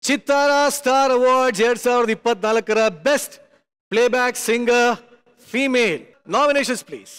ಚಿತ್ತಾರ star awards 2024 best playback singer female nominations please.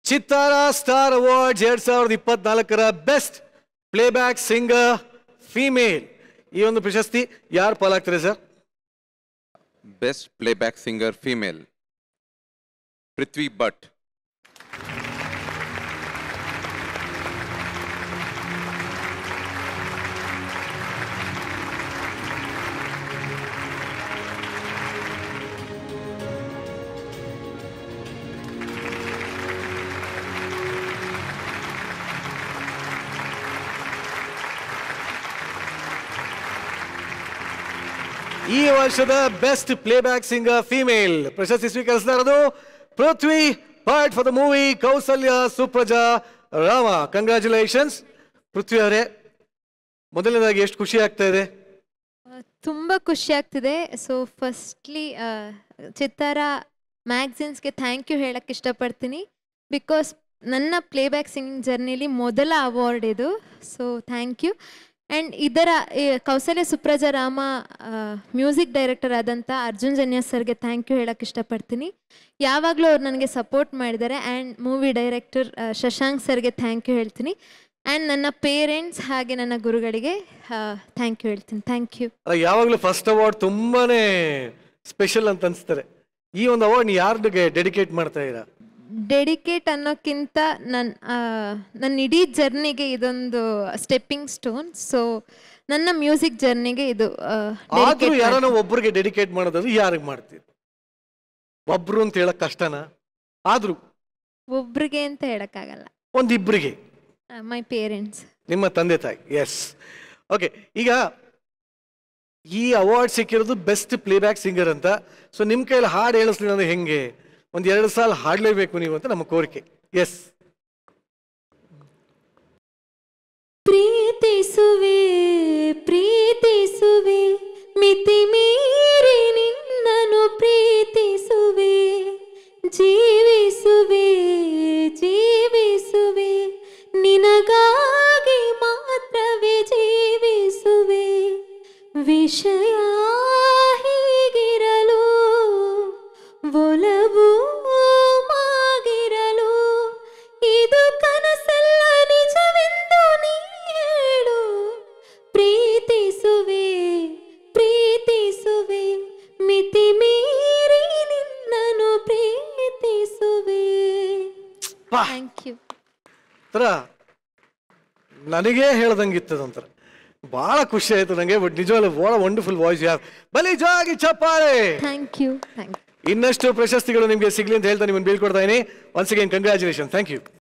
Chittara star awards 2024 best playback singer female ಈ ಒಂದು ಪ್ರಶಸ್ತಿ ಯಾರು ಪಾಲಾಗ್ತಾರೆ sir? Best playback singer female Prithvi Bhat. ಈ ವರ್ಷದ ಬೆಸ್ಟ್ ಪ್ಲೇಬ್ಯಾಕ್ ಸಿಂಗರ್ ಫೀಮೇಲ್ ಪ್ರಶಸ್ತಿ ಸ್ವೀಕರಿಸ್ತಾ ಇರೋದು Prithvi Bhat for the movie Kausalya Supraja Rama. Congratulations Prithvi ಅವರೇ. ಮೊದಲನೇದಾಗಿ ಎಷ್ಟು ಖುಷಿ ಆಗ್ತಾ ಇದೆ? ತುಂಬ ಖುಷಿ ಆಗ್ತಿದೆ. ಸೊ ಫಸ್ಟ್ಲಿ ಚಿತ್ತಾರ ಮ್ಯಾಗ್ಝಿನ್ಸ್ಗೆ ಥ್ಯಾಂಕ್ ಯು ಹೇಳಕ್ಕೆ ಇಷ್ಟಪಡ್ತೀನಿ. ಬಿಕಾಸ್ ನನ್ನ ಪ್ಲೇಬ್ಯಾಕ್ ಸಿಂಗಿಂಗ್ ಜರ್ನಿಲಿ ಮೊದಲ ಅವಾರ್ಡ್ ಇದು. So thank you. ಆ್ಯಂಡ್ ಇದರ ಕೌಸಲ್ಯ ಸುಪ್ರಜಾ ರಾಮ ಮ್ಯೂಸಿಕ್ ಡೈರೆಕ್ಟರ್ ಆದಂಥ ಅರ್ಜುನ್ ಜನ್ಯ ಸರ್ಗೆ ಥ್ಯಾಂಕ್ ಯು ಹೇಳಕ್ಕೆ ಇಷ್ಟಪಡ್ತೀನಿ. ಯಾವಾಗಲೂ ಅವ್ರು ನನಗೆ ಸಪೋರ್ಟ್ ಮಾಡಿದ್ದಾರೆ. ಆ್ಯಂಡ್ ಮೂವಿ ಡೈರೆಕ್ಟರ್ ಶಶಾಂಕ್ ಸರ್ಗೆ ಥ್ಯಾಂಕ್ ಯು ಹೇಳ್ತೀನಿ. ಆ್ಯಂಡ್ ನನ್ನ ಪೇರೆಂಟ್ಸ್ ಹಾಗೆ ನನ್ನ ಗುರುಗಳಿಗೆ ಥ್ಯಾಂಕ್ ಯು ಹೇಳ್ತೀನಿ. Thank you. ಯಾವಾಗಲೂ ಫಸ್ಟ್ ಅವಾರ್ಡ್ ತುಂಬಾನೇ ಸ್ಪೆಷಲ್ ಅಂತ ಅನಿಸ್ತಾರೆ. ಈ ಒಂದು ಅವಾರ್ಡ್ ಯಾರಿಗೆ ಡೆಡಿಕೇಟ್ ಮಾಡ್ತಾ ಇದ್ದೀರಾ? ಡೆಡಿಕೇಟ್ ಅನ್ನೋಕ್ಕಿಂತ ನನ್ನ ಇಡೀ ಜರ್ನಿಗೆ ಇದೊಂದು ಸ್ಟೆಪ್ಪಿಂಗ್ ಸ್ಟೋನ್. ಸೊ ನನ್ನ ಮ್ಯೂಸಿಕ್ ಜರ್ನಿಗೆ ಇದು. ಯಾರೋ ಒಬ್ಬರಿಗೆ ಡೆಡಿಕೇಟ್ ಮಾಡೋದಾದ್ರೆ ಯಾರಿಗೆ ಮಾಡ್ತೀರಿ? ಒಬ್ರು ಅಂತ ಹೇಳಕ್ ಕಷ್ಟನಾ? ಆದ್ರೂ ಒಬ್ರಿಗೆ ಅಂತ ಹೇಳಕ್ಕಾಗಲ್ಲ, ಒಂದಿಬ್ರಿಗೆ. ಮೈ ಪೇರೆಂಟ್ಸ್, ನಿಮ್ಮ ತಂದೆ ತಾಯಿ. Yes, okay. ಈಗ ಈ ಅವಾರ್ಡ್ ಸಿಕ್ಕಿರೋದು ಬೆಸ್ಟ್ ಪ್ಲೇಬ್ಯಾಕ್ ಸಿಂಗರ್ ಅಂತ. ಸೊ ನಿಮ್ಮ ಕೈಯಲ್ಲಿ ಹಾಡು ಹೇಳಿಸ್ಲಿಲ್ಲ ಅಂದ್ರೆ ಹೆಂಗೆ? ಒಂದು 2 ಸಾಲ ಹಾಡಲೇಬೇಕು ನೀವು ಅಂತ ನಮ್ಮ ಕೋರಿಕೆ. ಎಸ್. ಪ್ರೀತಿಸುವೆ ಪ್ರೀತಿಸುವೆ ಮಿತಿ ಮೀರಿ ನಿನ್ನನು ಪ್ರೀತಿಸುವೆ, ಜೀವಿಸುವೆ ಜೀವಿಸುವೆ ನಿನಗಾಗಿ ಮಾತ್ರವೇ ಜೀವಿಸುವೆ. ವಿಷಯ ಹೀಗಿರಲು ಒಲವು ಮಾಗಿರಲು ಇದು ಕನಸಲ್ಲ ನಿಜವೆಂದು ನೀ ಹೇಳು. ಪ್ರೀತಿಸುವೆ ಪ್ರೀತಿಸುವೆ ಮಿತಿ ಮೀರಿ ನಿನ್ನನು ಪ್ರೀತಿಸುವೆ. Thank you. ನನಗೇ ಹೇಳ್ದಂಗಿತ್ತದಂತರ ಬಹಳ ಖುಷಿ ಆಯ್ತು ನನಗೆ. ಬಟ್ ನಿಜವಾಗ್ಲೂ ಬಹಳ ವಂಡರ್ಫುಲ್ ವಾಯ್ಸ್. ಯಾರು ಬಲಿಜಾಗಿ ಚಪ್ಪಾಳೆ. Thank you. Thank you. ಇನ್ನಷ್ಟು ಪ್ರಶಸ್ತಿಗಳು ನಿಮಗೆ ಸಿಗ್ಲಿ ಅಂತ ಹೇಳ್ತಾ ನಿಮ್ಮನ್ನು ಬೀಳ್ಕೊಡ್ತಾ ಇದೀನಿ. Once again congratulation. Thank you.